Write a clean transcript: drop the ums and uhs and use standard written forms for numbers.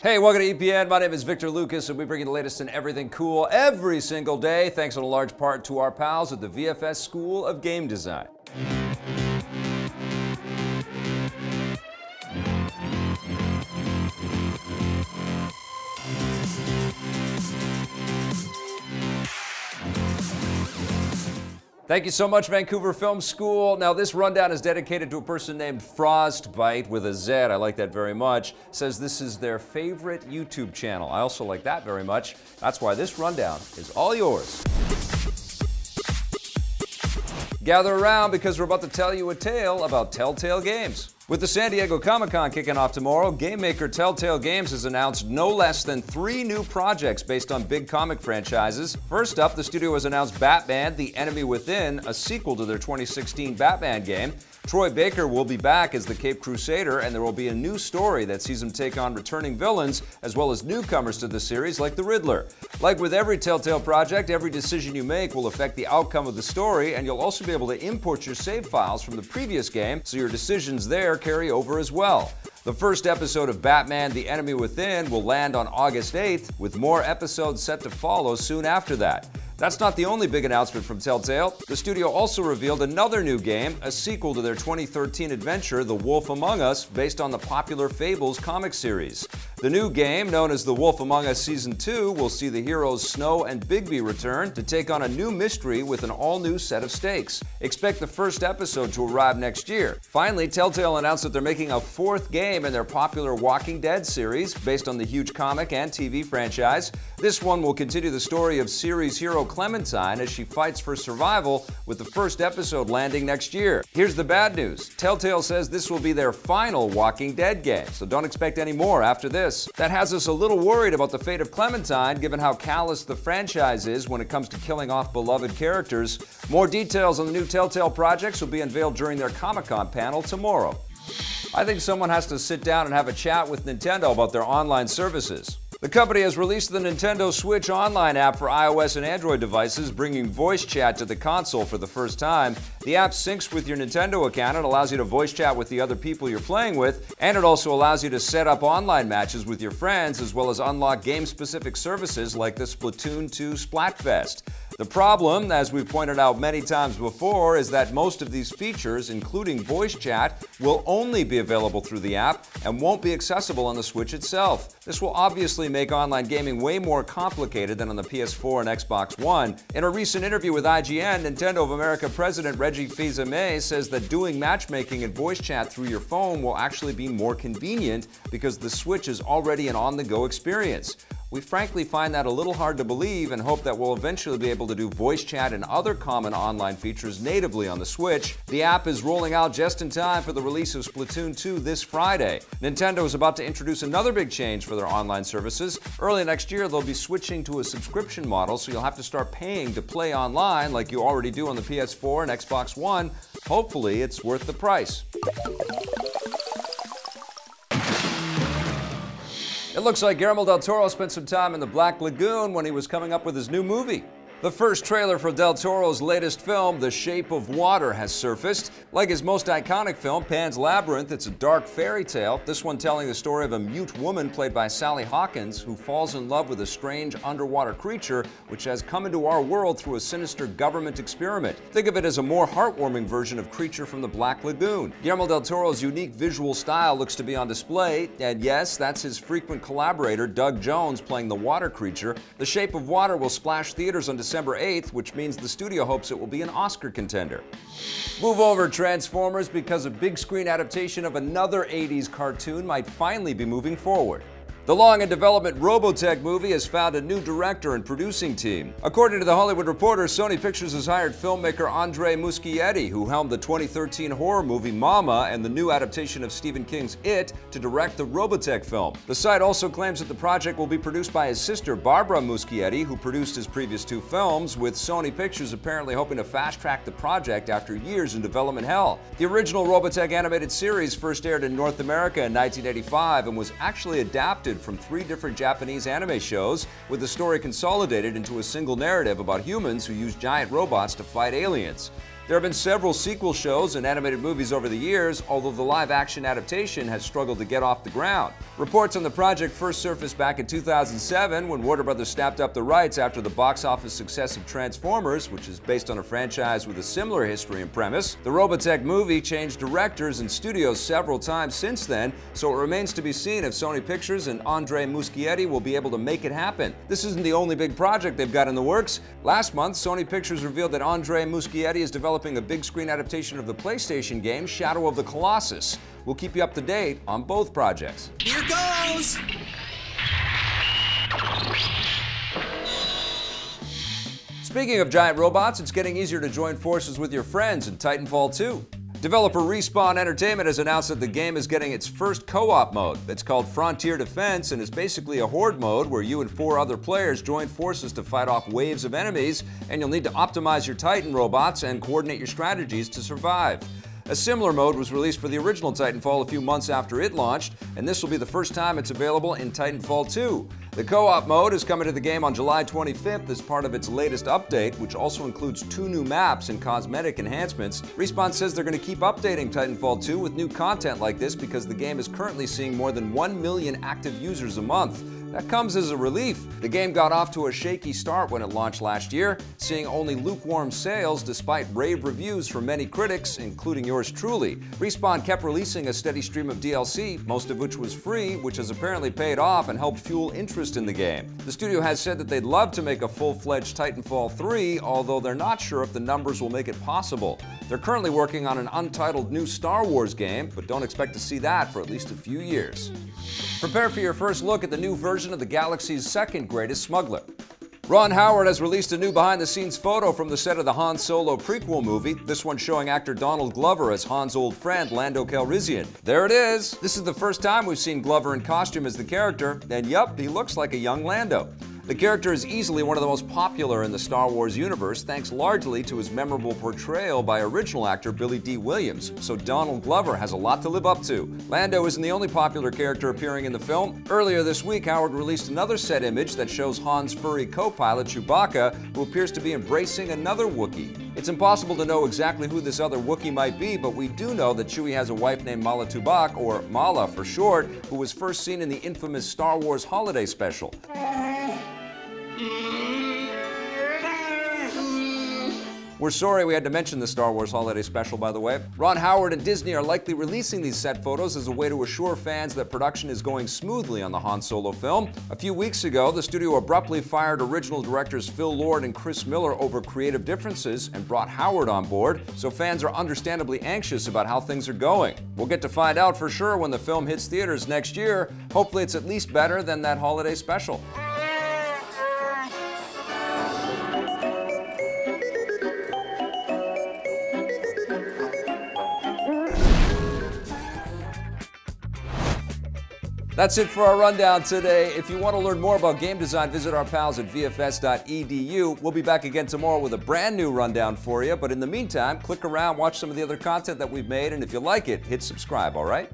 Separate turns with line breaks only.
Hey, welcome to EPN. My name is Victor Lucas, and we bring you the latest in everything cool every single day, thanks in a large part to our pals at the VFS School of Game Design. Thank you so much, Vancouver Film School. Now, this rundown is dedicated to a person named Frostbite with a Z. I like that very much. Says this is their favorite YouTube channel. I also like that very much. That's why this rundown is all yours. Gather around because we're about to tell you a tale about Telltale Games. With the San Diego Comic-Con kicking off tomorrow, game maker Telltale Games has announced no less than 3 new projects based on big comic franchises. First up, the studio has announced Batman: The Enemy Within, a sequel to their 2016 Batman game. Troy Baker will be back as the Caped Crusader, and there will be a new story that sees him take on returning villains as well as newcomers to the series like the Riddler. Like with every Telltale project, every decision you make will affect the outcome of the story, and you'll also be able to import your save files from the previous game, so your decisions there carry over as well. The first episode of Batman: The Enemy Within will land on August 8th, with more episodes set to follow soon after that. That's not the only big announcement from Telltale. The studio also revealed another new game, a sequel to their 2013 adventure, The Wolf Among Us, based on the popular Fables comic series. The new game, known as The Wolf Among Us Season 2, will see the heroes Snow and Bigby return to take on a new mystery with an all-new set of stakes. Expect the first episode to arrive next year. Finally, Telltale announced that they're making a 4th game in their popular Walking Dead series, based on the huge comic and TV franchise. This one will continue the story of series hero Clementine as she fights for survival, with the first episode landing next year. Here's the bad news. Telltale says this will be their final Walking Dead game, so don't expect any more after this. That has us a little worried about the fate of Clementine, given how callous the franchise is when it comes to killing off beloved characters. More details on the new Telltale projects will be unveiled during their Comic-Con panel tomorrow. I think someone has to sit down and have a chat with Nintendo about their online services. The company has released the Nintendo Switch Online app for iOS and Android devices, bringing voice chat to the console for the first time. The app syncs with your Nintendo account and allows you to voice chat with the other people you're playing with, and it also allows you to set up online matches with your friends, as well as unlock game-specific services like the Splatoon 2 Splatfest. The problem, as we've pointed out many times before, is that most of these features, including voice chat, will only be available through the app and won't be accessible on the Switch itself. This will obviously make online gaming way more complicated than on the PS4 and Xbox One. In a recent interview with IGN, Nintendo of America President Reggie Fils-Aimé says that doing matchmaking and voice chat through your phone will actually be more convenient because the Switch is already an on-the-go experience. We frankly find that a little hard to believe and hope that we'll eventually be able to do voice chat and other common online features natively on the Switch. The app is rolling out just in time for the release of Splatoon 2 this Friday. Nintendo is about to introduce another big change for their online services. Early next year, they'll be switching to a subscription model, so you'll have to start paying to play online like you already do on the PS4 and Xbox One. Hopefully, it's worth the price. It looks like Guillermo del Toro spent some time in the Black Lagoon when he was coming up with his new movie. The first trailer for Del Toro's latest film, The Shape of Water, has surfaced. Like his most iconic film, Pan's Labyrinth, it's a dark fairy tale, this one telling the story of a mute woman played by Sally Hawkins who falls in love with a strange underwater creature which has come into our world through a sinister government experiment. Think of it as a more heartwarming version of Creature from the Black Lagoon. Guillermo del Toro's unique visual style looks to be on display, and yes, that's his frequent collaborator, Doug Jones, playing the water creature. The Shape of Water will splash theaters on December 8th, which means the studio hopes it will be an Oscar contender. Move over, Transformers, because a big screen adaptation of another 80s cartoon might finally be moving forward. The long-in-development Robotech movie has found a new director and producing team. According to The Hollywood Reporter, Sony Pictures has hired filmmaker Andre Muschietti, who helmed the 2013 horror movie Mama and the new adaptation of Stephen King's It, to direct the Robotech film. The site also claims that the project will be produced by his sister Barbara Muschietti, who produced his previous 2 films, with Sony Pictures apparently hoping to fast-track the project after years in development hell. The original Robotech animated series first aired in North America in 1985 and was actually adapted from 3 different Japanese anime shows, with the story consolidated into a single narrative about humans who use giant robots to fight aliens. There have been several sequel shows and animated movies over the years, although the live-action adaptation has struggled to get off the ground. Reports on the project first surfaced back in 2007 when Warner Brothers snapped up the rights after the box office success of Transformers, which is based on a franchise with a similar history and premise. The Robotech movie changed directors and studios several times since then, so it remains to be seen if Sony Pictures and Andrei Muschietti will be able to make it happen. This isn't the only big project they've got in the works. Last month, Sony Pictures revealed that Andrei Muschietti is developing a big screen adaptation of the PlayStation game Shadow of the Colossus. We'll keep you up to date on both projects.
Here goes!
Speaking of giant robots, it's getting easier to join forces with your friends in Titanfall 2. Developer Respawn Entertainment has announced that the game is getting its first co-op mode. It's called Frontier Defense and is basically a horde mode where you and 4 other players join forces to fight off waves of enemies, and you'll need to optimize your Titan robots and coordinate your strategies to survive. A similar mode was released for the original Titanfall a few months after it launched, and this will be the first time it's available in Titanfall 2. The co-op mode is coming to the game on July 25th as part of its latest update, which also includes 2 new maps and cosmetic enhancements. Respawn says they're going to keep updating Titanfall 2 with new content like this because the game is currently seeing more than 1 million active users a month. That comes as a relief. The game got off to a shaky start when it launched last year, seeing only lukewarm sales despite rave reviews from many critics, including yours truly. Respawn kept releasing a steady stream of DLC, most of which was free, which has apparently paid off and helped fuel interest in the game. The studio has said that they'd love to make a full-fledged Titanfall 3, although they're not sure if the numbers will make it possible. They're currently working on an untitled new Star Wars game, but don't expect to see that for at least a few years. Prepare for your first look at the new version of the galaxy's second greatest smuggler. Ron Howard has released a new behind-the-scenes photo from the set of the Han Solo prequel movie, this one showing actor Donald Glover as Han's old friend Lando Calrissian. There it is! This is the first time we've seen Glover in costume as the character, and yup, he looks like a young Lando. The character is easily one of the most popular in the Star Wars universe, thanks largely to his memorable portrayal by original actor Billy D. Williams, so Donald Glover has a lot to live up to. Lando isn't the only popular character appearing in the film. Earlier this week, Howard released another set image that shows Han's furry co-pilot Chewbacca, who appears to be embracing another Wookiee. It's impossible to know exactly who this other Wookiee might be, but we do know that Chewie has a wife named Mala Tuvok, or Mala for short, who was first seen in the infamous Star Wars holiday special. We're sorry we had to mention the Star Wars holiday special, by the way. Ron Howard and Disney are likely releasing these set photos as a way to assure fans that production is going smoothly on the Han Solo film. A few weeks ago, the studio abruptly fired original directors Phil Lord and Chris Miller over creative differences and brought Howard on board, so fans are understandably anxious about how things are going. We'll get to find out for sure when the film hits theaters next year. Hopefully it's at least better than that holiday special. That's it for our rundown today. If you want to learn more about game design, visit our pals at VFS.edu. We'll be back again tomorrow with a brand new rundown for you. But in the meantime, click around, watch some of the other content that we've made, and if you like it, hit subscribe, all right?